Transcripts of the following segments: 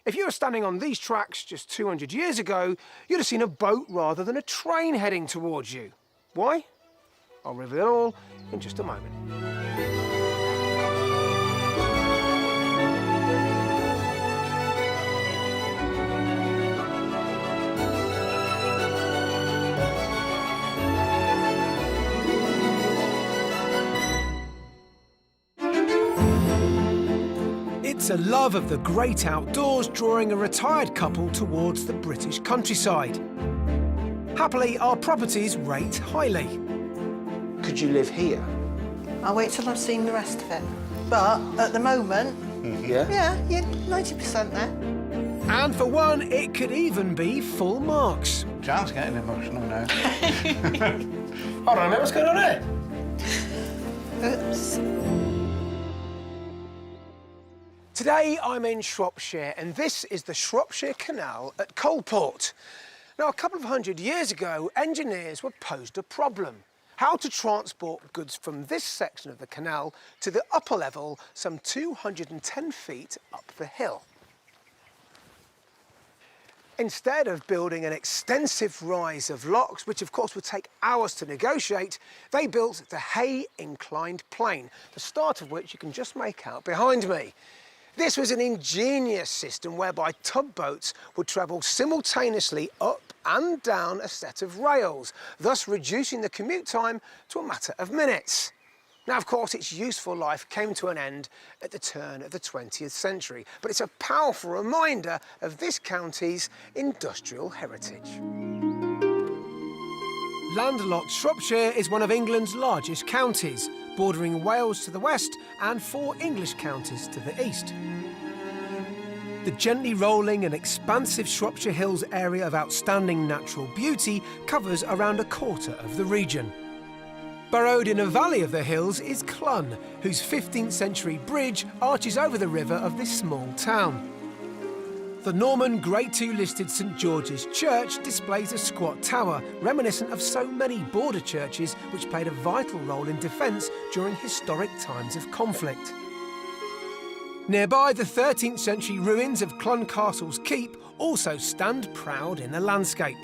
If you were standing on these tracks just 200 years ago, you'd have seen a boat rather than a train heading towards you. Why? I'll reveal it all in just a moment. It's a love of the great outdoors drawing a retired couple towards the British countryside. Happily, our properties rate highly. Could you live here? I'll wait till I've seen the rest of it. But at the moment, yeah, you're 90% there. And for one, it could even be full marks. John's getting emotional now. Hold on a minute, what's going on here? Oops. Today I'm in Shropshire, and this is the Shropshire Canal at Coalport. Now, a couple of hundred years ago, engineers were posed a problem: how to transport goods from this section of the canal to the upper level, some 210 feet up the hill. Instead of building an extensive rise of locks, which of course would take hours to negotiate, they built the Hay Inclined Plane, the start of which you can just make out behind me. This was an ingenious system whereby tugboats would travel simultaneously up and down a set of rails, thus reducing the commute time to a matter of minutes. Now, of course, its useful life came to an end at the turn of the 20th century, but it's a powerful reminder of this county's industrial heritage. Landlocked Shropshire is one of England's largest counties, bordering Wales to the west and 4 English counties to the east. The gently rolling and expansive Shropshire Hills area of outstanding natural beauty covers around a quarter of the region. Burrowed in a valley of the hills is Clun, whose 15th century bridge arches over the river of this small town. The Norman Grade II listed St George's Church displays a squat tower, reminiscent of so many border churches which played a vital role in defence during historic times of conflict. Nearby, the 13th century ruins of Clun Castle's keep also stand proud in the landscape.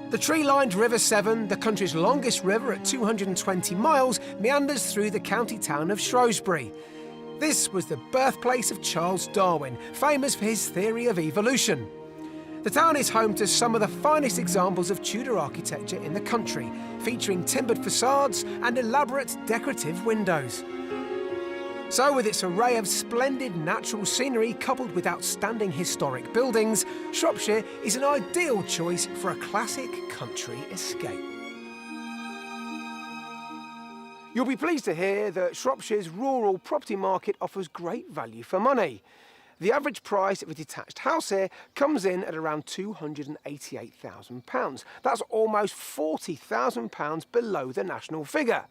The tree-lined River Severn, the country's longest river at 220 miles, meanders through the county town of Shrewsbury. This was the birthplace of Charles Darwin, famous for his theory of evolution. The town is home to some of the finest examples of Tudor architecture in the country, featuring timbered facades and elaborate decorative windows. So, with its array of splendid natural scenery coupled with outstanding historic buildings, Shropshire is an ideal choice for a classic country escape. You'll be pleased to hear that Shropshire's rural property market offers great value for money. The average price of a detached house here comes in at around £288,000. That's almost £40,000 below the national figure.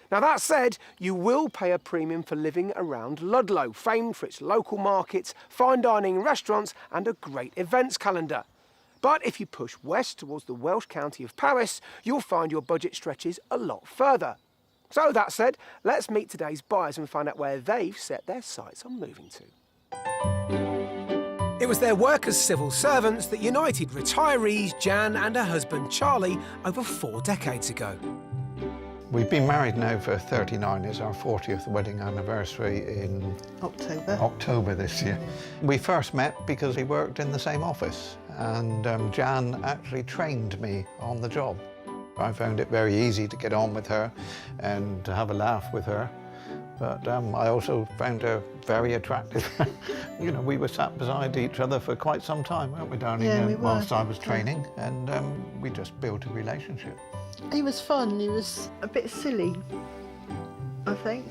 Now, that said, you will pay a premium for living around Ludlow, famed for its local markets, fine dining restaurants and a great events calendar. But if you push west towards the Welsh county of Powys, you'll find your budget stretches a lot further. So, that said, let's meet today's buyers and find out where they've set their sights on moving to. It was their work as civil servants that united retirees Jan and her husband Charlie over 4 decades ago. We've been married now for 39 years, our 40th wedding anniversary in October this year. We first met because we worked in the same office, and Jan actually trained me on the job. I found it very easy to get on with her and to have a laugh with her. But I also found her very attractive. You know, we were sat beside each other for quite some time, weren't we, darling? Yeah, we were. Whilst I was training, and we just built a relationship. He was fun, he was a bit silly, I think.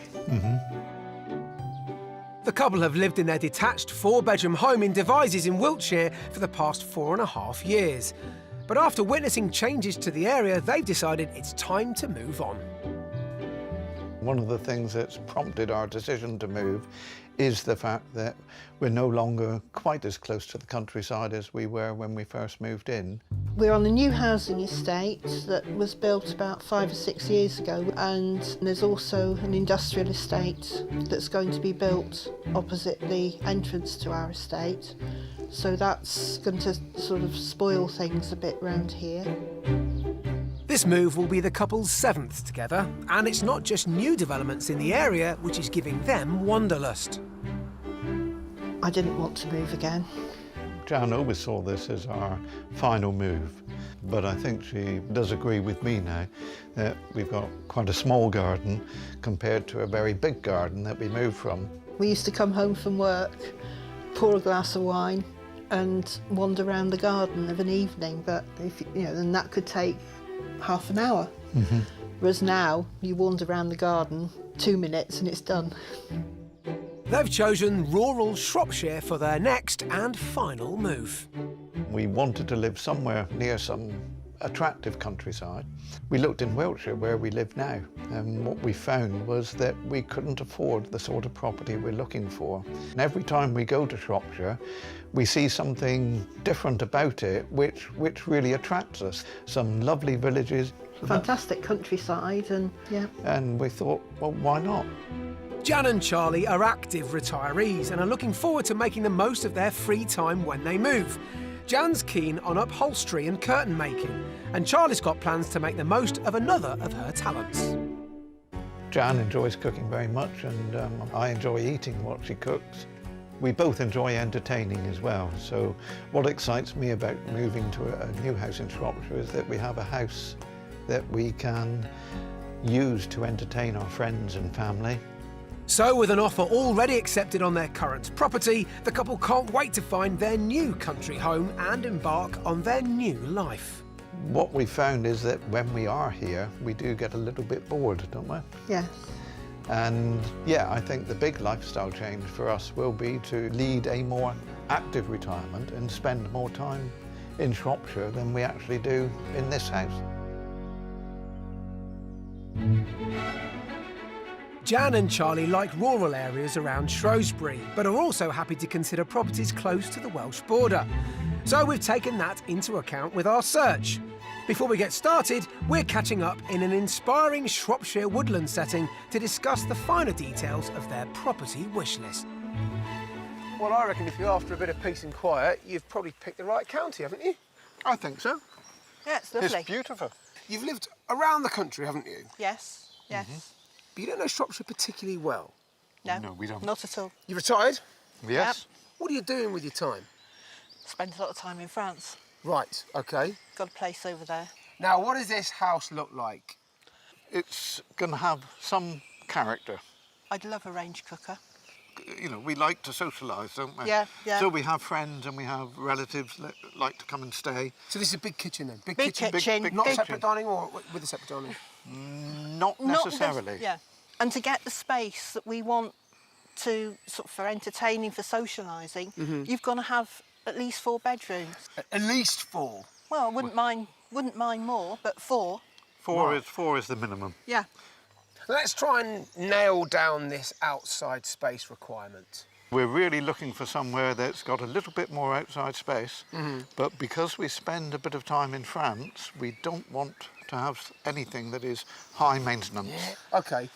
The couple have lived in their detached 4-bedroom home in Devizes in Wiltshire for the past 4.5 years. But after witnessing changes to the area, they've decided it's time to move on. One of the things that's prompted our decision to move is the fact that we're no longer quite as close to the countryside as we were when we first moved in. We're on a new housing estate that was built about 5 or 6 years ago, and there's also an industrial estate that's going to be built opposite the entrance to our estate. So that's going to sort of spoil things a bit round here. This move will be the couple's 7th together, and it's not just new developments in the area which is giving them wanderlust. I didn't want to move again. Jan always saw this as our final move, but I think she does agree with me now that we've got quite a small garden compared to a very big garden that we moved from. We used to come home from work, pour a glass of wine and wander around the garden of an evening, but then that could take half an hour. Whereas now you wander around the garden 2 minutes and it's done. They've chosen rural Shropshire for their next and final move. We wanted to live somewhere near some attractive countryside. We looked in Wiltshire where we live now, and what we found was that we couldn't afford the sort of property we're looking for. And every time we go to Shropshire, we see something different about it which really attracts us. Some lovely villages. Fantastic countryside, and yeah. And we thought, well, why not? Jan and Charlie are active retirees and are looking forward to making the most of their free time when they move. Jan's keen on upholstery and curtain making, and Charlie's got plans to make the most of another of her talents. Jan enjoys cooking very much, and I enjoy eating what she cooks. We both enjoy entertaining as well, so what excites me about moving to a new house in Shropshire is that we have a house that we can use to entertain our friends and family. So, with an offer already accepted on their current property, the couple can't wait to find their new country home and embark on their new life. What we found is that when we are here, we do get a little bit bored, don't we? Yeah. And yeah, I think the big lifestyle change for us will be to lead a more active retirement and spend more time in Shropshire than we actually do in this house. Jan and Charlie like rural areas around Shrewsbury, but are also happy to consider properties close to the Welsh border. So we've taken that into account with our search. Before we get started, we're catching up in an inspiring Shropshire woodland setting to discuss the finer details of their property wish list. Well, I reckon if you're after a bit of peace and quiet, you've probably picked the right county, haven't you? I think so. Yeah, it's lovely. It's beautiful. You've lived around the country, haven't you? Yes, yes. But you don't know Shropshire particularly well. No, we don't. Not at all. You retired? Yes. What are you doing with your time? Spent a lot of time in France. Right, OK. Got a place over there. Now, what does this house look like? It's going to have some character. I'd love a range cooker. You know, we like to socialise, don't we? Yeah, yeah. So we have friends and we have relatives that like to come and stay. So this is a big kitchen then? Big kitchen. big Not kitchen. separate dining or with a separate dining? Not necessarily. Yeah. And to get the space that we want to, sort of, for entertaining, for socialising, you've got to have at least 4 bedrooms. At least 4? Well, I wouldn't mind more, but 4. Four is the minimum. Yeah. Let's try and nail down this outside space requirement. We're really looking for somewhere that's got a little bit more outside space, but because we spend a bit of time in France, we don't want to have anything that is high maintenance. Yeah. OK.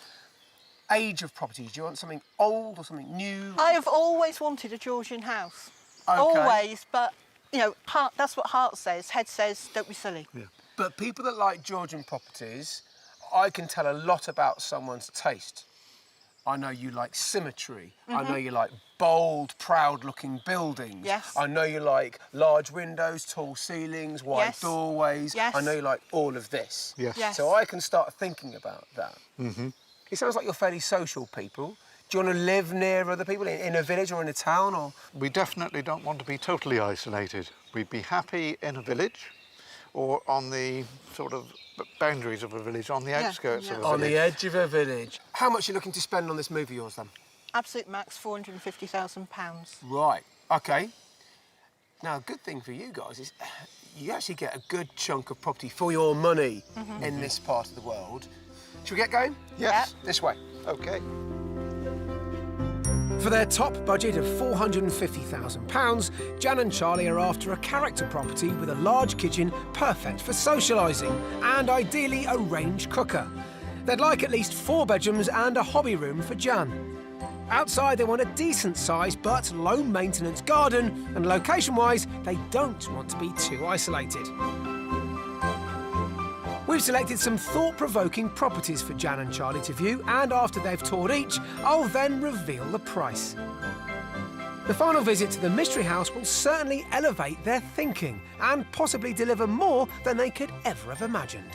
Age of properties. Do you want something old or something new? I have always wanted a Georgian house. Okay. Always, but, you know, that's what heart says. Head says, don't be silly. Yeah. But people that like Georgian properties, I can tell a lot about someone's taste. I know you like symmetry. I know you like bold, proud-looking buildings. Yes. I know you like large windows, tall ceilings, wide Yes. doorways. Yes. I know you like all of this. Yes. Yes. So I can start thinking about that. It sounds like you're fairly social people. Do you want to live near other people in a village or in a town? Or We definitely don't want to be totally isolated. We'd be happy in a village or on the sort of boundaries of a village, on the outskirts of a on village. the edge of a village. How much are you looking to spend on this move of yours then? Absolute max £450,000. Right, OK. Now, a good thing for you guys is you actually get a good chunk of property for your money in this part of the world. Should we get going? Yes. This way. OK. For their top budget of £450,000, Jan and Charlie are after a character property with a large kitchen perfect for socialising and ideally a range cooker. They'd like at least 4 bedrooms and a hobby room for Jan. Outside, they want a decent-sized but low-maintenance garden, and location-wise, they don't want to be too isolated. We've selected some thought-provoking properties for Jan and Charlie to view, and after they've toured each, I'll then reveal the price. The final visit to the mystery house will certainly elevate their thinking and possibly deliver more than they could ever have imagined.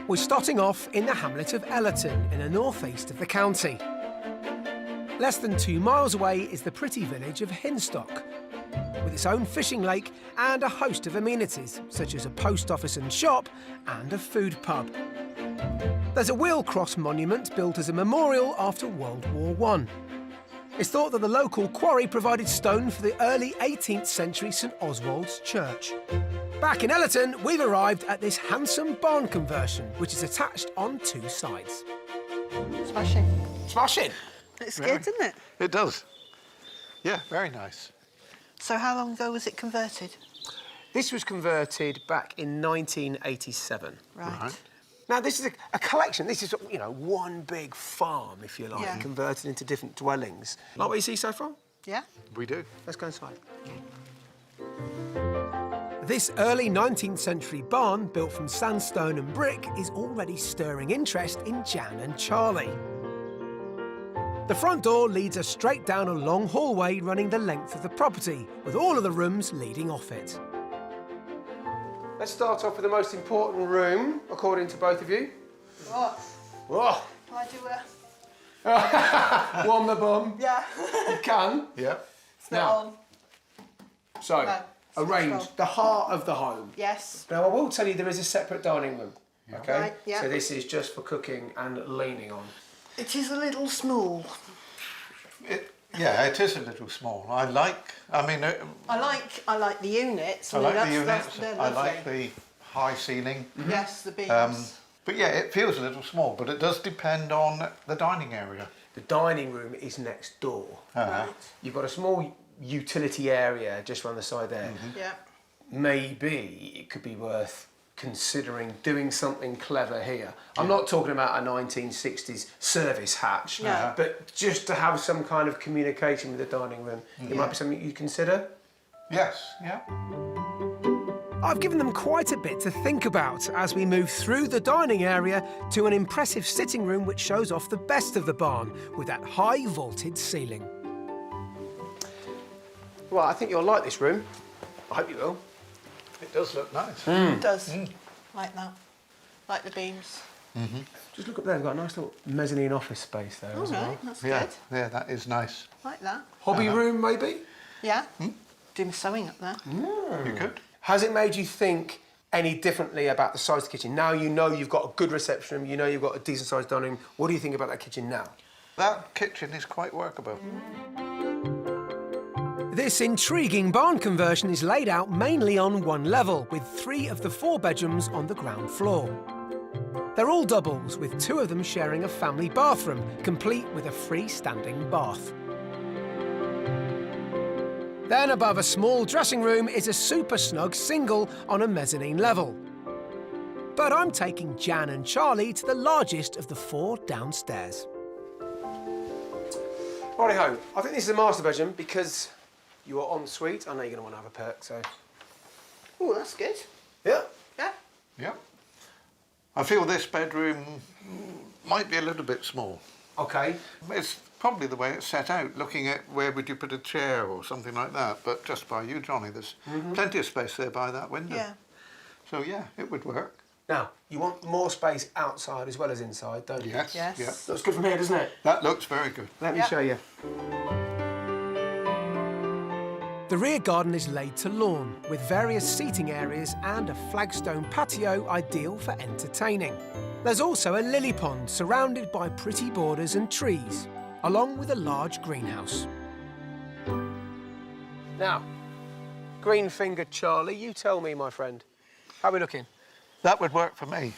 We're starting off in the hamlet of Ellerton in the northeast of the county. Less than 2 miles away is the pretty village of Hinstock, with its own fishing lake and a host of amenities, such as a post office and shop and a food pub. There's a wheel cross monument built as a memorial after World War I. It's thought that the local quarry provided stone for the early 18th century St Oswald's Church. Back in Ellerton, we've arrived at this handsome barn conversion, which is attached on 2 sides. Smashing. Smashing! It's good, isn't it? It does. Yeah, very nice. So how long ago was it converted? This was converted back in 1987. Right. Now, this is a collection. This is, you know, one big farm, if you like, Yeah. converted into different dwellings. Like what you see so far? Yeah. We do. Let's go inside. This early 19th century barn, built from sandstone and brick, is already stirring interest in Jan and Charlie. The front door leads us straight down a long hallway running the length of the property, with all of the rooms leading off it. Let's start off with the most important room, according to both of you. What? Oh, Can I do a... warm the bum. Yeah. You can. Yeah. It's not on. So, No, it's not arrange strong. the heart of the home. Yes. Now, I will tell you there is a separate dining room. Okay? Right, yeah. So this is just for cooking and leaning on. It is a little small. Yeah, it is a little small. I like the units. I I like mean, the units. they're I lovely. like the high ceiling. Yes, the beams. But yeah, it feels a little small, but it does depend on the dining area. The dining room is next door. Right. You've got a small utility area just around the side there. Yeah. Maybe it could be worth considering doing something clever here. I'm not talking about a 1960s service hatch, No. but just to have some kind of communication with the dining room. It might be something you'd consider. Yes, yeah. I've given them quite a bit to think about as we move through the dining area to an impressive sitting room which shows off the best of the barn with that high vaulted ceiling. Well, I think you'll like this room. I hope you will. It does look nice. It does. Like that. Like the beams. Just look up there, they've got a nice little mezzanine office space there as well. Right, that's Yeah, good. yeah, that is nice. Like that. Hobby room, maybe? Yeah. Do my sewing up there. You could. Has it made you think any differently about the size of the kitchen? Now you know you've got a good reception room, you know you've got a decent-sized dining room. What do you think about that kitchen now? That kitchen is quite workable. This intriguing barn conversion is laid out mainly on one level, with 3 of the 4 bedrooms on the ground floor. They're all doubles, with 2 of them sharing a family bathroom, complete with a freestanding bath. Then above a small dressing room is a super snug single on a mezzanine level. But I'm taking Jan and Charlie to the largest of the 4 downstairs. Righty-ho, I think this is the master bedroom because you are en suite. I know you're going to want to have a perk, so... Oh, that's good. Yeah. Yeah. Yeah. I feel this bedroom might be a little bit small. OK. It's probably the way it's set out, looking at where would you put a chair or something like that. But just by you, Johnny, there's plenty of space there by that window. Yeah. So yeah, it would work. Now, you want more space outside as well as inside, don't you? Yes. Yes. Yeah. Looks good from here, doesn't it? That looks very good. Let me Yeah. show you. The rear garden is laid to lawn, with various seating areas and a flagstone patio ideal for entertaining. There's also a lily pond surrounded by pretty borders and trees, along with a large greenhouse. Now, green-fingered Charlie, you tell me, my friend. How are we looking? That would work for me.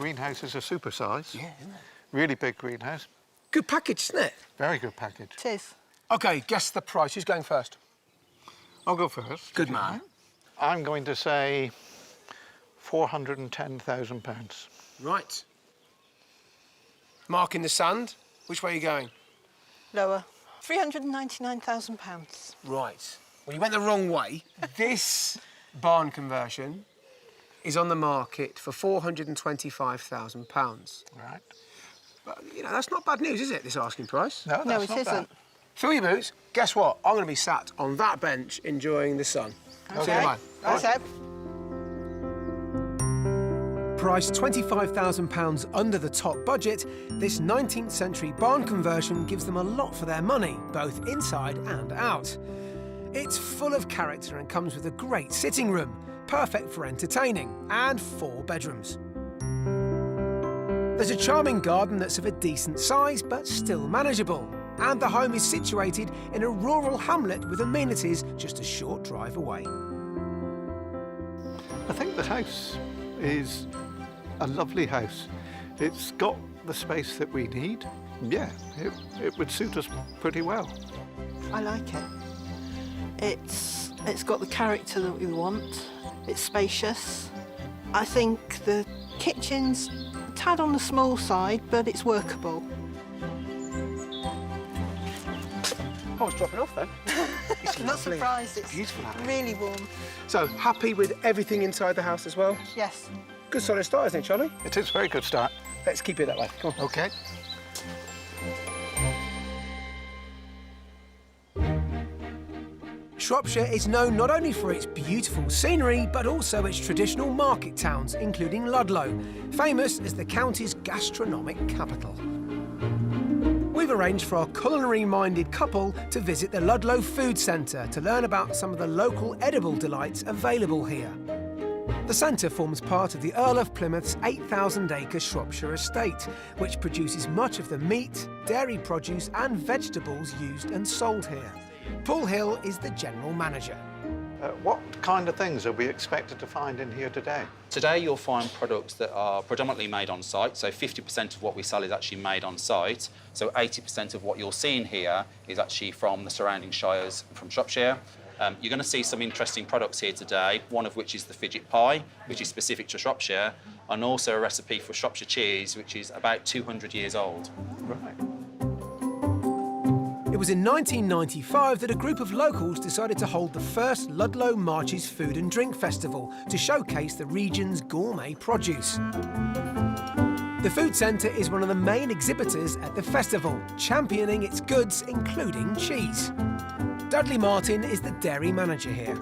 greenhouse is a super size. Yeah, isn't it? Really big greenhouse. Good package, isn't it? Very good package. It is. OK, guess the price. Who's going first? I'll go first. Good man. I'm going to say £410,000. Right. Mark in the sand. Which way are you going? Lower. £399,000. Right. Well, you went the wrong way. This barn conversion is on the market for £425,000. Right. But, you know, that's not bad news, is it, this asking price? No, No, that's it not bad. isn't. Fill your boots. Guess what? I'm going to be sat on that bench enjoying the sun. See you tomorrow. Right, Seb. Priced £25,000 under the top budget, this 19th century barn conversion gives them a lot for their money, both inside and out. It's full of character and comes with a great sitting room, perfect for entertaining, and 4 bedrooms. There's a charming garden that's of a decent size but still manageable, and the home is situated in a rural hamlet with amenities just a short drive away. I think the house is a lovely house. It's got the space that we need. Yeah, it would suit us pretty well. I like it. It's got the character that we want. It's spacious. I think the kitchen's a tad on the small side, but it's workable. Oh, it's dropping off then. It's I'm not lovely. surprised. It's Beautiful house. really warm. So, happy with everything inside the house as well? Yes. Good solid start, isn't it, Charlie? It is a very good start. Let's keep it that way. Come on. OK. Shropshire is known not only for its beautiful scenery, but also its traditional market towns, including Ludlow, famous as the county's gastronomic capital. We've arranged for our culinary-minded couple to visit the Ludlow Food Centre to learn about some of the local edible delights available here. The centre forms part of the Earl of Plymouth's 8,000-acre Shropshire estate, which produces much of the meat, dairy produce and vegetables used and sold here. Paul Hill is the general manager. What kind of things are we expected to find in here today? Today you'll find products that are predominantly made on site, so 50% of what we sell is actually made on site. So 80% of what you're seeing here is actually from the surrounding shires, from Shropshire. You're going to see some interesting products here today, one of which is the fidget pie, which is specific to Shropshire, and also a recipe for Shropshire cheese, which is about 200 years old. Right. It was in 1995 that a group of locals decided to hold the first Ludlow Marches Food and Drink Festival to showcase the region's gourmet produce. The food centre is one of the main exhibitors at the festival, championing its goods, including cheese. Dudley Martin is the dairy manager here.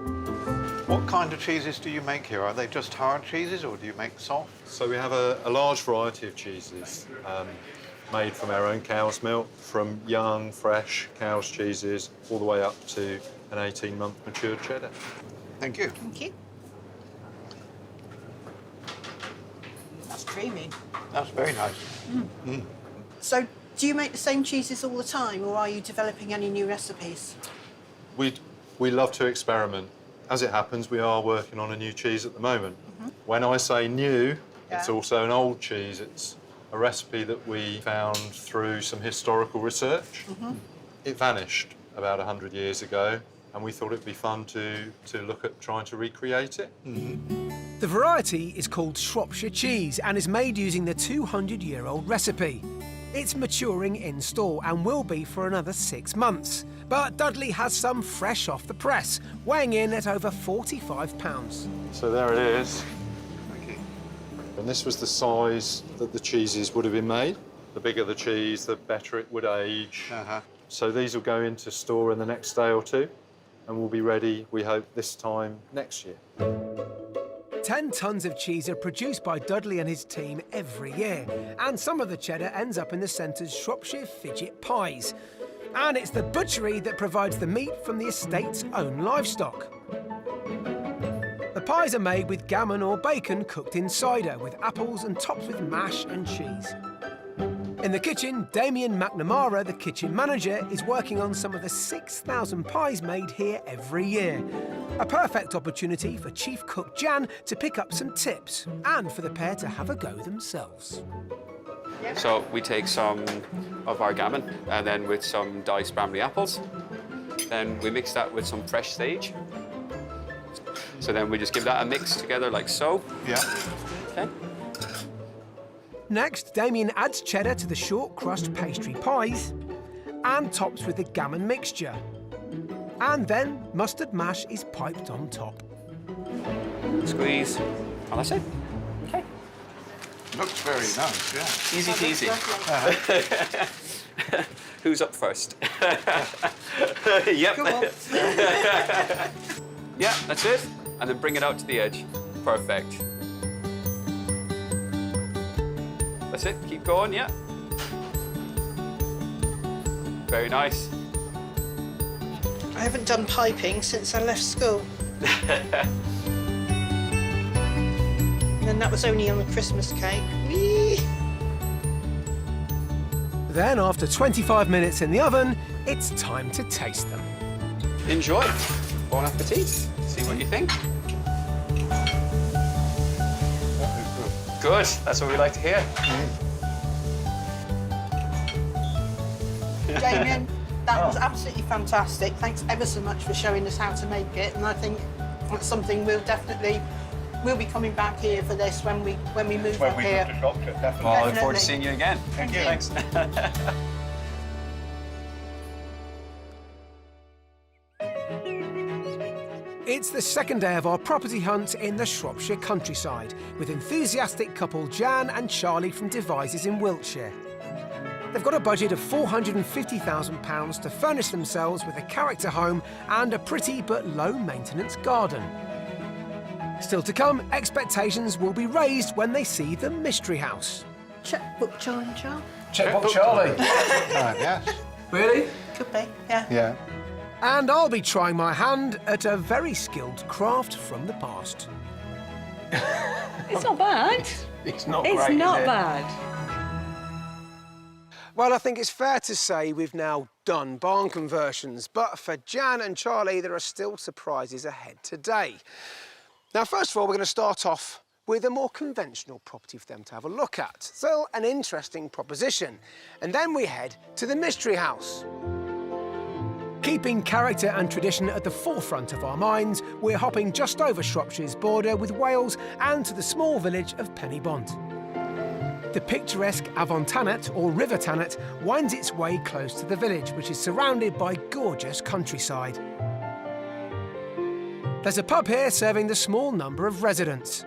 What kind of cheeses do you make here? Are they just hard cheeses or do you make soft? So we have a large variety of cheeses made from our own cow's milk, from young, fresh cow's cheeses, all the way up to an 18-month matured cheddar. Thank you. Thank you. That's creamy. That's very nice. So, do you make the same cheeses all the time, or are you developing any new recipes? We love to experiment. As it happens, we are working on a new cheese at the moment. When I say new, it's Yeah. also an old cheese. It's a recipe that we found through some historical research. It vanished about 100 years ago, and we thought it'd be fun to look at trying to recreate it. The variety is called Shropshire cheese and is made using the 200-year-old recipe. It's maturing in store and will be for another 6 months. But Dudley has some fresh off the press, weighing in at over £45. So there it is. And this was the size that the cheeses would have been made. The bigger the cheese, the better it would age. So these will go into store in the next day or two, and will be ready, we hope, this time next year. 10 tonnes of cheese are produced by Dudley and his team every year, and some of the cheddar ends up in the centre's Shropshire fidget pies. And it's the butchery that provides the meat from the estate's own livestock. The pies are made with gammon or bacon cooked in cider, with apples and topped with mash and cheese. In the kitchen, Damien McNamara, the kitchen manager, is working on some of the 6,000 pies made here every year. A perfect opportunity for Chief Cook Jan to pick up some tips and for the pair to have a go themselves. So we take some of our gammon and then with some diced Bramley apples. Then we mix that with some fresh sage. So then we just give that a mix together like so. Yeah. Okay. Next, Damien adds cheddar to the short crust pastry pies and tops with the gammon mixture. And then mustard mash is piped on top. Squeeze. And that's it. Okay. Looks very nice, yeah. Easy peasy. Who's up first? Yep. Come on. Yeah, that's it. And then bring it out to the edge. Perfect. That's it. Keep going, yeah. Very nice. I haven't done piping since I left school. And that was only on the Christmas cake. Whee! Then, after 25 minutes in the oven, it's time to taste them. Enjoy. Bon appetit. See what you think. Good. That's what we like to hear. Damien, that was absolutely fantastic. Thanks ever so much for showing us how to make it. And I think that's something we'll be coming back here for this when we move up here. To Shropshire, definitely. Well, I look forward to seeing you again. Thank you. Thanks. It's the second day of our property hunt in the Shropshire countryside, with enthusiastic couple Jan and Charlie from Devizes in Wiltshire. They've got a budget of £450,000 to furnish themselves with a character home and a pretty but low-maintenance garden. Still to come, expectations will be raised when they see the mystery house. Checkbook Charlie Charlie? Checkbook Charlie. Yes. Really? Could be, yeah. Yeah. And I'll be trying my hand at a very skilled craft from the past. It's not bad. It's not It's great, not is it? bad. Well, I think it's fair to say we've now done barn conversions, but for Jan and Charlie, there are still surprises ahead today. Now, first of all, we're going to start off with a more conventional property for them to have a look at. Still an interesting proposition. And then we head to the mystery house. Keeping character and tradition at the forefront of our minds, we're hopping just over Shropshire's border with Wales and to the small village of Pennybont. The picturesque Avon Tanat, or River Tanat, winds its way close to the village, which is surrounded by gorgeous countryside. There's a pub here serving the small number of residents.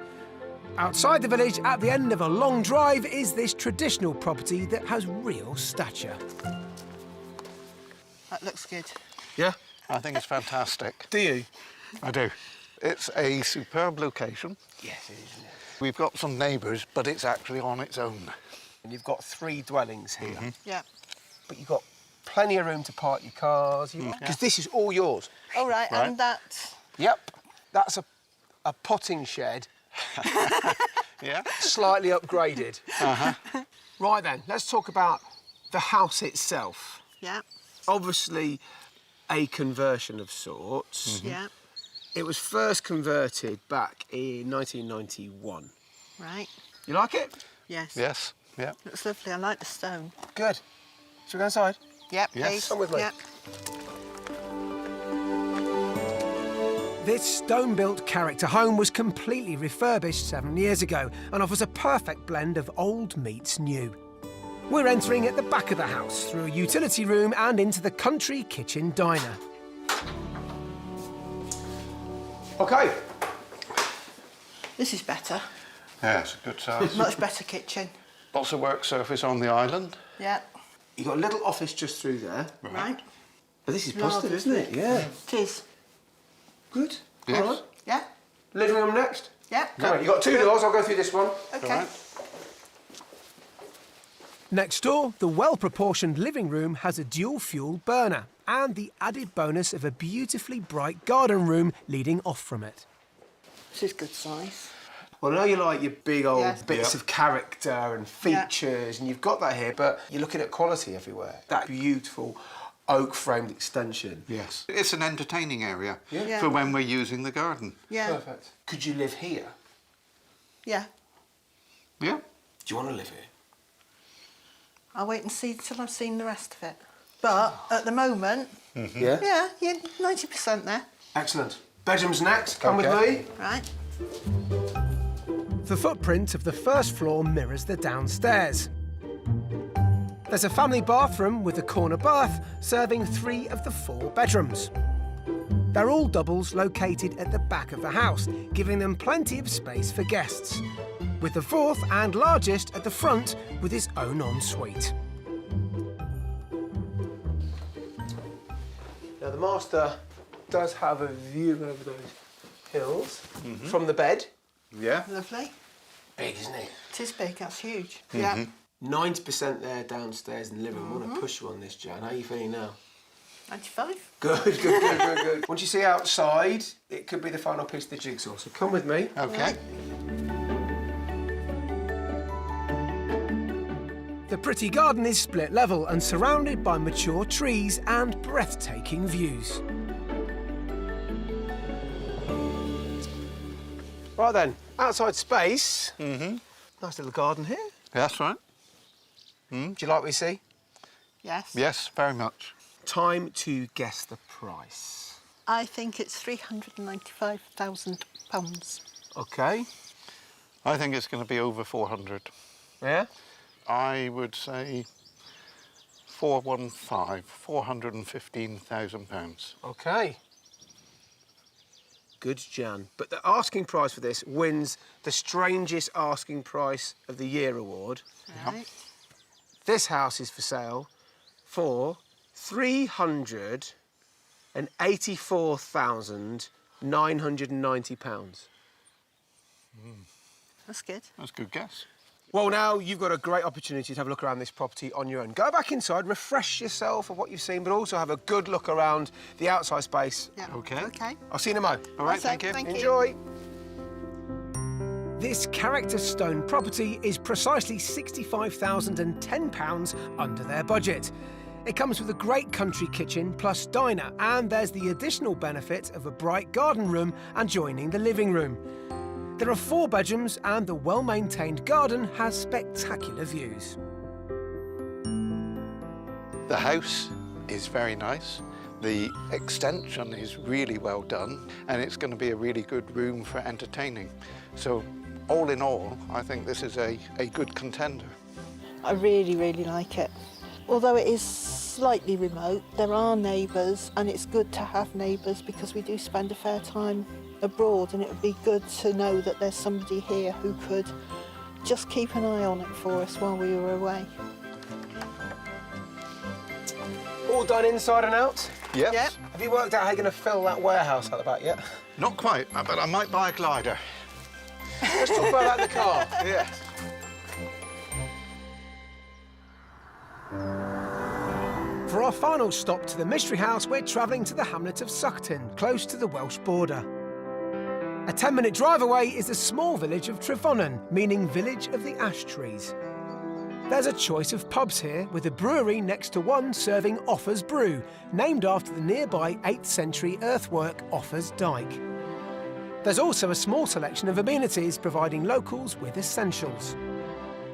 Outside the village, at the end of a long drive, is this traditional property that has real stature. That looks good. Yeah? I think it's fantastic. Do you? I do. It's a superb location. Yes, it is, isn't it? We've got some neighbours, but it's actually on its own. And you've got 3 dwellings here. Yeah. But you've got plenty of room to park your cars. Because this is all yours. All right, and that... Yep. That's a potting shed. Yeah. Slightly upgraded. Uh-huh. Right then, let's talk about the house itself. Yeah, Obviously, a conversion of sorts. yeah, It was first converted back in 1991. right. You like it? Yes. Yes. Yeah. Looks lovely. I like the stone. Good. Shall we go inside? Yep, Yes. please. Come with me. Yep. This stone-built character home was completely refurbished 7 years ago and offers a perfect blend of old meets new. We're entering at the back of the house through a utility room and into the country kitchen diner. OK. This is better. Yeah, it's a good size. Much better kitchen. Lots of work surface on the island. Yeah. You've got a little office just through there. Right. But this is Lovely. positive, isn't it? Yeah. It is. Good. Yes. All right. Yeah. Living room next. Yeah. Come on, you've got 2 doors. I'll go through this one. Okay. All right. Next door, the well-proportioned living room has a dual-fuel burner and the added bonus of a beautifully bright garden room leading off from it. This is good size. Well, I know you like your big old Yes. bits of character and features, and you've got that here, but you're looking at quality everywhere. That beautiful oak-framed extension. Yes. It's an entertaining area Yeah. for when we're using the garden. Yeah. Perfect. Could you live here? Yeah. Yeah. Do you want to live here? I'll wait and see till I've seen the rest of it. But at the moment, Yeah? yeah, you're 90% there. Excellent. Bedrooms next. Come Okay. with me. Right. The footprint of the first floor mirrors the downstairs. There's a family bathroom with a corner bath serving 3 of the 4 bedrooms. They're all doubles located at the back of the house, giving them plenty of space for guests, with the 4th and largest at the front with its own ensuite. Now the master does have a view over those hills from the bed. Yeah. Lovely. Big, isn't it? It is big, that's huge. Yeah. 90% there downstairs in the living room. I want to push you on this, Jan. How are you feeling now? 95. Good. Once you see outside, it could be the final piece of the jigsaw. So come with me. Okay. The pretty garden is split level and surrounded by mature trees and breathtaking views. Right then, outside space. Nice little garden here. That's right. Do you like what you see? Yes. Yes, very much. Time to guess the price. I think it's £395,000. Okay. I think it's going to be over 400. Yeah? I would say 415,000 pounds. Okay. Good, Jan. But the asking price for this wins the strangest asking price of the year award. Right. This house is for sale for £384,990. That's good. That's a good guess. Well, now you've got a great opportunity to have a look around this property on your own. Go back inside, refresh yourself of what you've seen, but also have a good look around the outside space. Yeah. Okay. Okay. I'll see you in a mo. All right, So, thank you. thank you. Enjoy. This character stone property is precisely £65,010 under their budget. It comes with a great country kitchen plus diner, and there's the additional benefit of a bright garden room adjoining the living room. There are 4 bedrooms and the well-maintained garden has spectacular views. The house is very nice. The extension is really well done, and it's going to be a really good room for entertaining. So, all in all, I think this is a good contender. I really, really like it. Although it is slightly remote, there are neighbours, and it's good to have neighbours because we do spend a fair time abroad, and it would be good to know that there's somebody here who could just keep an eye on it for us while we were away. All done inside and out? Yes. Yep. Have you worked out how you're going to fill that warehouse out the back yet? Not quite, but I might buy a glider. Let's talk about that in the car. Yeah. For our final stop to the Mystery House, we're travelling to the hamlet of Suckton, close to the Welsh border. A 10-minute drive away is the small village of Trefonen, meaning village of the ash trees. There's a choice of pubs here, with a brewery next to one serving Offa's Brew, named after the nearby 8th century earthwork Offa's Dyke. There's also a small selection of amenities providing locals with essentials.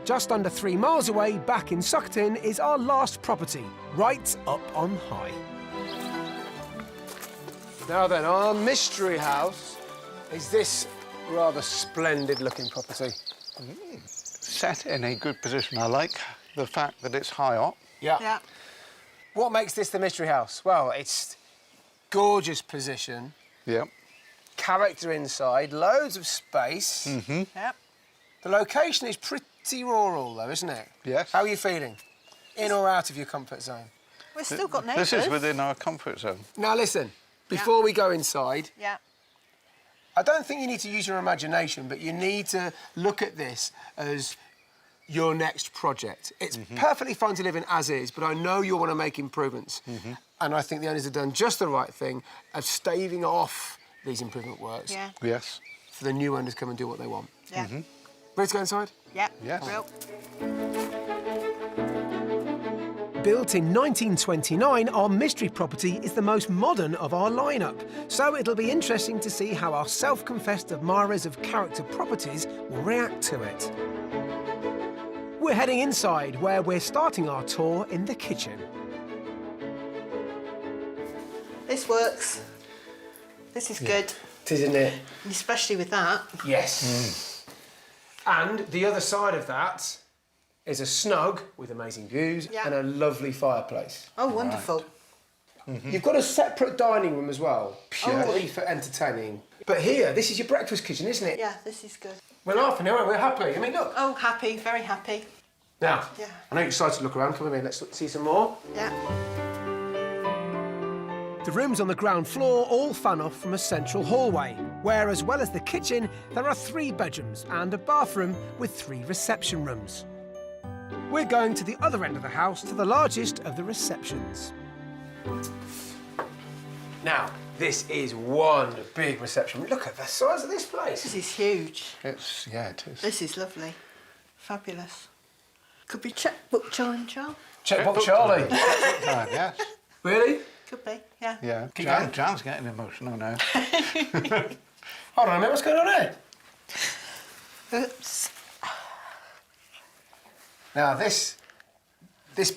Just under 3 miles away, back in Suckton, is our last property, right up on high. Now then, our mystery house is this rather splendid-looking property. Set in a good position. I like the fact that it's high up. Yeah. What makes this the mystery house? Well, it's gorgeous position, Yep. character inside, loads of space. Yep. The location is pretty rural, though, isn't it? Yes. How are you feeling? In or out of your comfort zone? We've still got neighbours. This is within our comfort zone. Now, listen, before we go inside, Yeah. I don't think you need to use your imagination, but you need to look at this as your next project. It's perfectly fine to live in as is, but I know you want to make improvements. And I think the owners have done just the right thing of staving off these improvement works. Yeah. Yes. for the new owners to come and do what they want. Yeah. Ready to go inside? Yeah. Yes. Real. Built in 1929, our mystery property is the most modern of our lineup. So it'll be interesting to see how our self-confessed admirers of character properties will react to it. We're heading inside, where we're starting our tour in the kitchen. This works. This is good, It is, isn't it? especially with that. Yes. And the other side of that is a snug with amazing views Yeah. and a lovely fireplace. Oh, wonderful. You've got a separate dining room as well, purely for entertaining. But here, this is your breakfast kitchen, isn't it? Yeah, this is good. We're laughing, aren't we? We're happy. I mean, look. Oh, happy, very happy. Now, Yeah. I know you're excited to look around. Come with me, let's see some more. Yeah. The rooms on the ground floor all fan off from a central hallway, where, as well as the kitchen, there are 3 bedrooms and a bathroom with 3 reception rooms. We're going to the other end of the house, to the largest of the receptions. Now, this is one big reception. Look at the size of this place. This is huge. Yeah, it is. This is lovely. Fabulous. Could be checkbook time, Charles. Checkbook Charlie. Yes. Really? Could be, yeah. Yeah. Keep going. Jan's getting emotional now. Hold on a minute, what's going on here? Oops. Now, this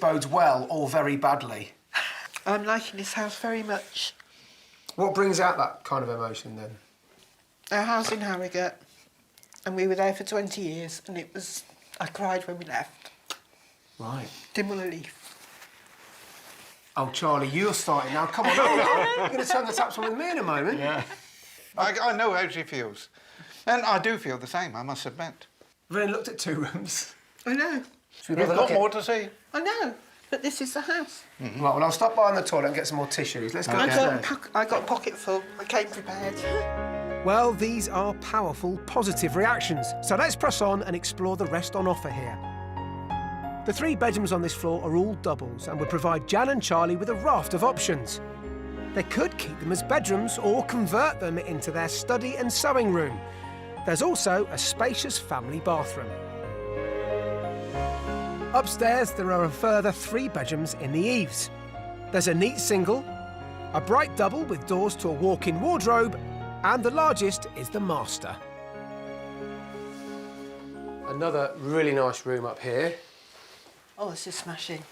bodes well or very badly. I'm liking this house very much. What brings out that kind of emotion then? Our house in Harrogate, and we were there for 20 years, and it was... I cried when we left. Right. Didn't want to leave. Oh, Charlie, you're starting now. Come on, you're going to turn the taps on with me in a moment. Yeah. I know how she feels. And I do feel the same, I must admit. We've only looked at 2 rooms. I know. Should We've have got more to see. I know. But this is the house. Right, well, I'll stop by on the toilet and get some more tissues. Let's go upstairs. I got a pocket full. I came prepared. Well, these are powerful, positive reactions. So let's press on and explore the rest on offer here. The 3 bedrooms on this floor are all doubles and would provide Jan and Charlie with a raft of options. They could keep them as bedrooms or convert them into their study and sewing room. There's also a spacious family bathroom. Upstairs, there are a further 3 bedrooms in the eaves. There's a neat single, a bright double with doors to a walk-in wardrobe, and the largest is the master. Another really nice room up here. Oh, this is smashing.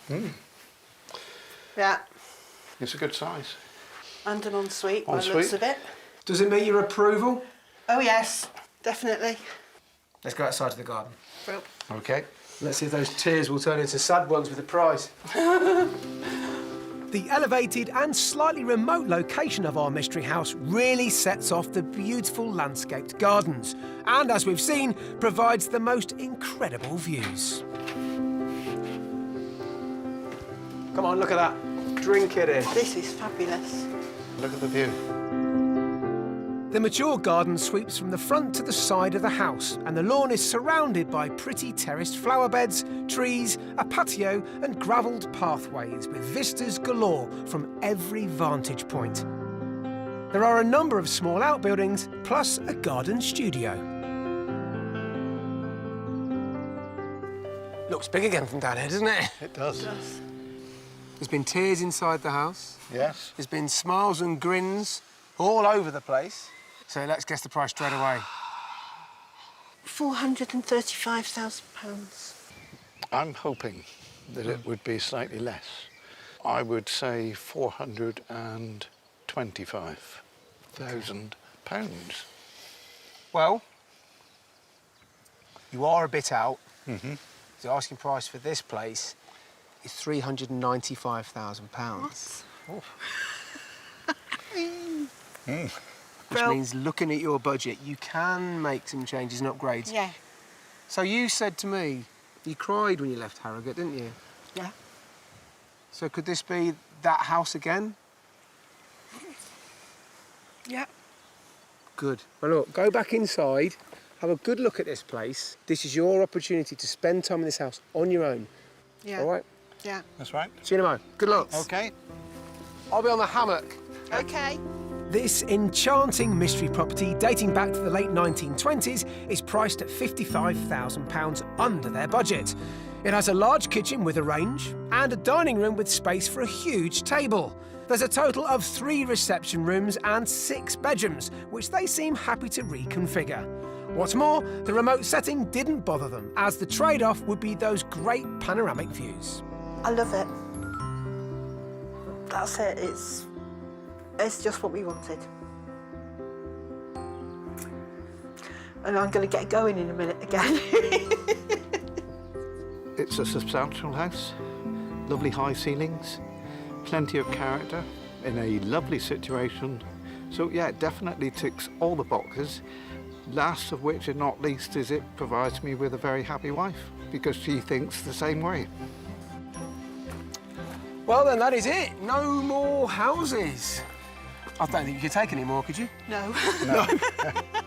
Yeah. It's a good size. And an ensuite, by the looks Ensuite. of it. Does it meet your approval? Oh, yes. Definitely. Let's go outside to the garden. Well, OK. Let's see if those tears will turn into sad ones with the prize. The elevated and slightly remote location of our mystery house really sets off the beautiful landscaped gardens and, as we've seen, provides the most incredible views. Come on, look at that. Drink it in. this is fabulous. Look at the view. The mature garden sweeps from the front to the side of the house, and the lawn is surrounded by pretty terraced flower beds, trees, a patio, and gravelled pathways with vistas galore from every vantage point. There are a number of small outbuildings, plus a garden studio. Looks big again from down here, doesn't it? It does. There's been tears inside the house. Yes. There's been smiles and grins all over the place. So let's guess the price straight away. £435,000. I'm hoping that it would be slightly less. I would say £425,000. Well, you are a bit out. The asking price for this place is £395,000. Which Well- means, looking at your budget, you can make some changes and upgrades. Yeah. So you said to me, you cried when you left Harrogate, didn't you? Yeah. So could this be that house again? Yeah. Good. Well, look, go back inside, have a good look at this place. This is your opportunity to spend time in this house on your own. Yeah. All right? Yeah. That's right. See you in a moment. Good luck. OK. I'll be on the hammock. OK. This enchanting mystery property dating back to the late 1920s is priced at £55,000 under their budget. It has a large kitchen with a range and a dining room with space for a huge table. There's a total of 3 reception rooms and 6 bedrooms, which they seem happy to reconfigure. What's more, the remote setting didn't bother them, as the trade-off would be those great panoramic views. I love it. That's it. It's just what we wanted. And I'm going to get going in a minute again. It's a substantial house, lovely high ceilings, plenty of character, in a lovely situation. So yeah, it definitely ticks all the boxes. Last of which, and not least, is it provides me with a very happy wife, because she thinks the same way. Well then, that is it. No more houses. I don't think you could take any more, could you? No. No.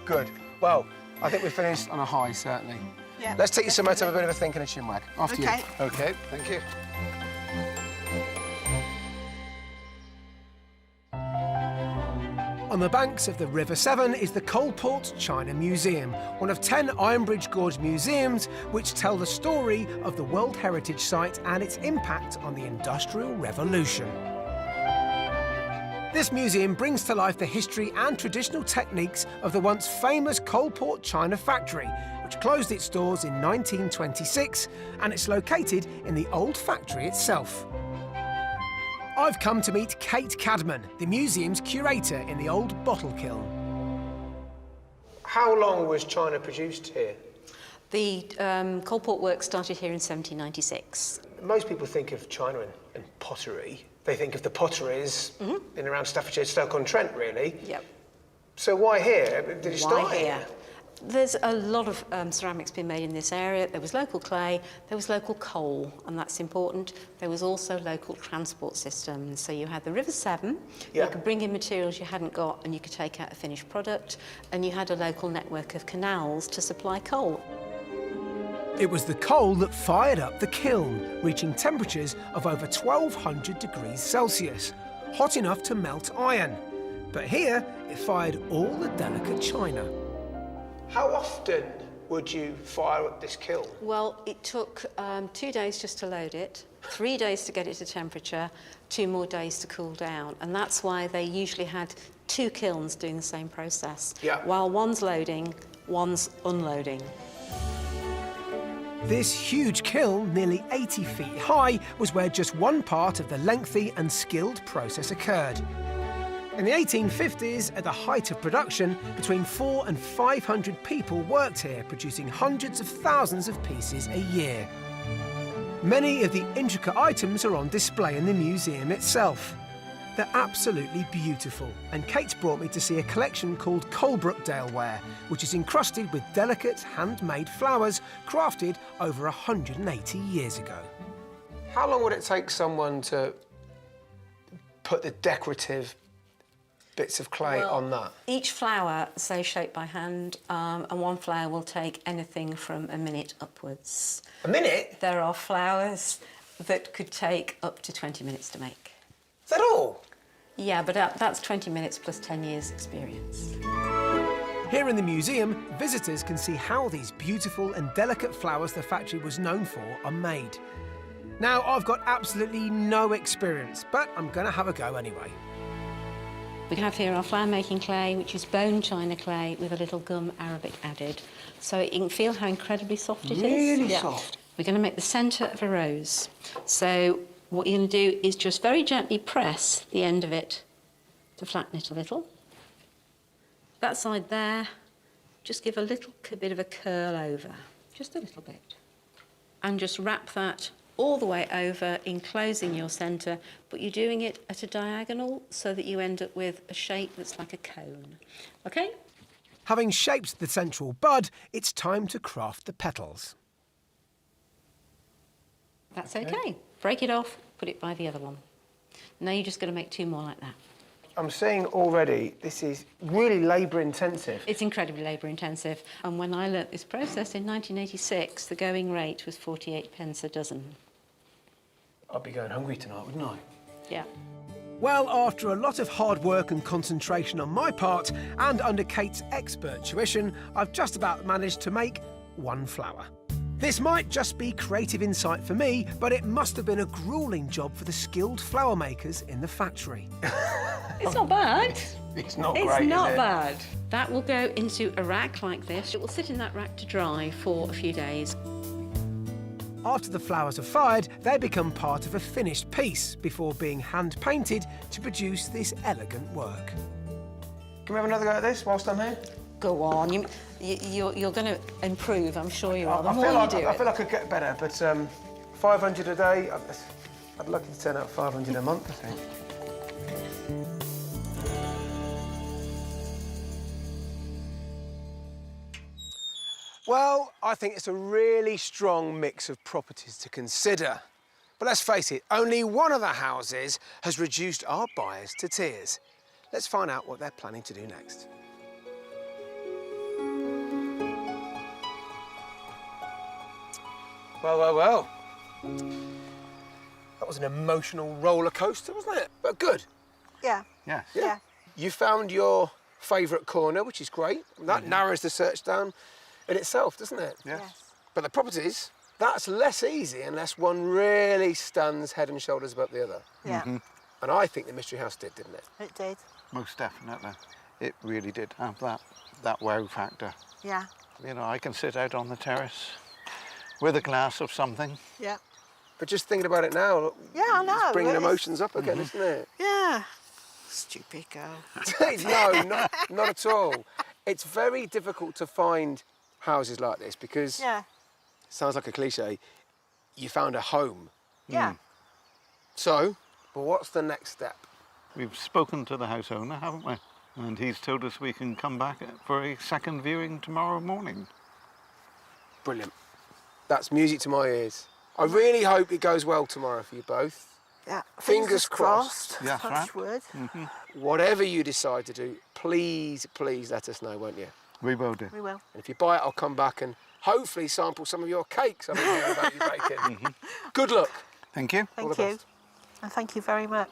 Good. Well, I think we finished on a high, certainly. Yeah, Let's take you somewhere to have a bit of a think and a chinwag. After Okay. you. Okay, thank you. On the banks of the River Severn is the Coalport China Museum, one of 10 Ironbridge Gorge museums which tell the story of the World Heritage Site and its impact on the Industrial Revolution. This museum brings to life the history and traditional techniques of the once famous Coalport China factory, which closed its doors in 1926, and it's located in the old factory itself. I've come to meet Kate Cadman, the museum's curator in the old bottle kiln. How long was China produced here? The Coalport work started here in 1796. Most people think of China and pottery. They think of the potteries in around Staffordshire, Stoke-on-Trent, really. Yep. So why here? Did it start Why here? There's a lot of ceramics being made in this area. There was local clay, there was local coal, and that's important. There was also local transport systems. So you had the River Severn, Yeah. you could bring in materials you hadn't got and you could take out a finished product, and you had a local network of canals to supply coal. It was the coal that fired up the kiln, reaching temperatures of over 1200 degrees Celsius, hot enough to melt iron. But here, it fired all the delicate china. How often would you fire up this kiln? Well, it took 2 days just to load it, 3 days to get it to temperature, 2 more days to cool down. And that's why they usually had 2 kilns doing the same process. Yeah. While one's loading, one's unloading. This huge kiln, nearly 80 feet high, was where just one part of the lengthy and skilled process occurred. In the 1850s, at the height of production, between 400 and 500 people worked here, producing hundreds of thousands of pieces a year. Many of the intricate items are on display in the museum itself. They're absolutely beautiful, and Kate's brought me to see a collection called Coalbrookdale ware, which is encrusted with delicate handmade flowers crafted over 180 years ago. How long would it take someone to put the decorative bits of clay on that? Each flower is so shaped by hand, and one flower will take anything from a minute upwards. A minute? There are flowers that could take up to 20 minutes to make. Is that all? Yeah, but that's 20 minutes plus 10 years experience. Here in the museum, visitors can see how these beautiful and delicate flowers the factory was known for are made. Now, I've got absolutely no experience, but I'm going to have a go anyway. We have here our flower making clay, which is bone china clay with a little gum arabic added. So you can feel how incredibly soft it is. Really soft. We're going to make the centre of a rose. So what you're going to do is just very gently press the end of it to flatten it a little. That side there, just give a little bit of a curl over, just a little bit. And just wrap that all the way over, enclosing your centre, but you're doing it at a diagonal so that you end up with a shape that's like a cone. OK? Having shaped the central bud, it's time to craft the petals. That's OK. Break it off, put it by the other one. Now you're just going to make 2 more like that. I'm seeing already this is really labour intensive. It's incredibly labour intensive. And when I learnt this process in 1986, the going rate was 48 pence a dozen. I'd be going hungry tonight, wouldn't I? Yeah. Well, after a lot of hard work and concentration on my part, and under Kate's expert tuition, I've just about managed to make one flower. This might just be creative insight for me, but it must have been a gruelling job for the skilled flower makers in the factory. It's not bad. It's not It's great, not is it? bad. That will go into a rack like this. It will sit in that rack to dry for a few days. After the flowers are fired, they become part of a finished piece before being hand-painted to produce this elegant work. Can we have another go at this whilst I'm here? Go on, you're going to improve, I'm sure you are. The I more feel you like do I it. feel like I could get better, but 500 a day, I'd like to turn out 500 a month, I think. Well, I think it's a really strong mix of properties to consider. But let's face it, only one of the houses has reduced our buyers to tears. Let's find out what they're planning to do next. Well. That was an emotional roller coaster, wasn't it? But good. Yeah. Yes. Yeah. You found your favourite corner, which is great. That narrows the search down in itself, doesn't it? Yes. But the properties, that's less easy unless one really stands head and shoulders above the other. Yeah. And I think the Mystery House did, didn't it? It did. Most definitely. It really did have that wow factor. Yeah. You know, I can sit out on the terrace with a glass of something. Yeah. But just thinking about it now, look, Yeah, I know. it's bringing It's- emotions up again, isn't it? Yeah. Stupid girl. No, not at all. It's very difficult to find houses like this because, Yeah. it sounds like a cliche, you found a home. Yeah. So, but what's the next step? We've spoken to the house owner, haven't we? And he's told us we can come back for a second viewing tomorrow morning. Brilliant. That's music to my ears. I really hope it goes well tomorrow for you both. Yeah. Fingers crossed. Yes, Touch right. wood. Whatever you decide to do, please let us know, won't you? We will do. We will. And if you buy it, I'll come back and hopefully sample some of your cakes I've been hearing about you baking. Good luck. Thank you. Thank the you. best. And thank you very much.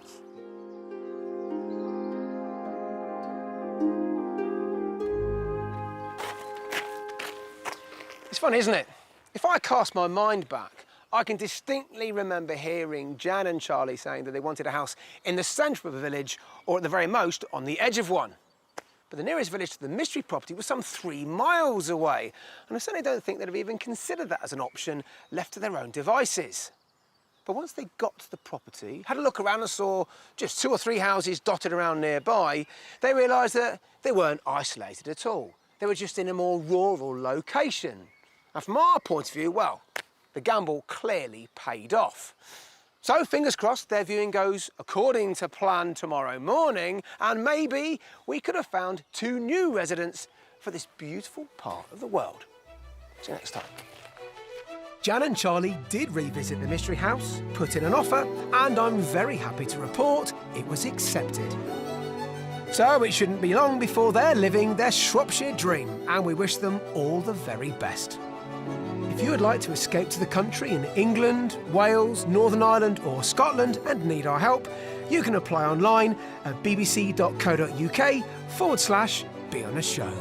It's funny, isn't it? If I cast my mind back, I can distinctly remember hearing Jan and Charlie saying that they wanted a house in the centre of a village, or at the very most, on the edge of one. But the nearest village to the mystery property was some 3 miles away, and I certainly don't think they'd have even considered that as an option, left to their own devices. But once they got to the property, had a look around and saw just 2 or 3 houses dotted around nearby, they realised that they weren't isolated at all. They were just in a more rural location. And from our point of view, well, the gamble clearly paid off. So, fingers crossed, their viewing goes according to plan tomorrow morning, and maybe we could have found 2 new residents for this beautiful part of the world. See you next time. Jan and Charlie did revisit the Mystery House, put in an offer, and I'm very happy to report it was accepted. So it shouldn't be long before they're living their Shropshire dream, and we wish them all the very best. If you would like to escape to the country in England, Wales, Northern Ireland or Scotland and need our help, you can apply online at bbc.co.uk/be on a show.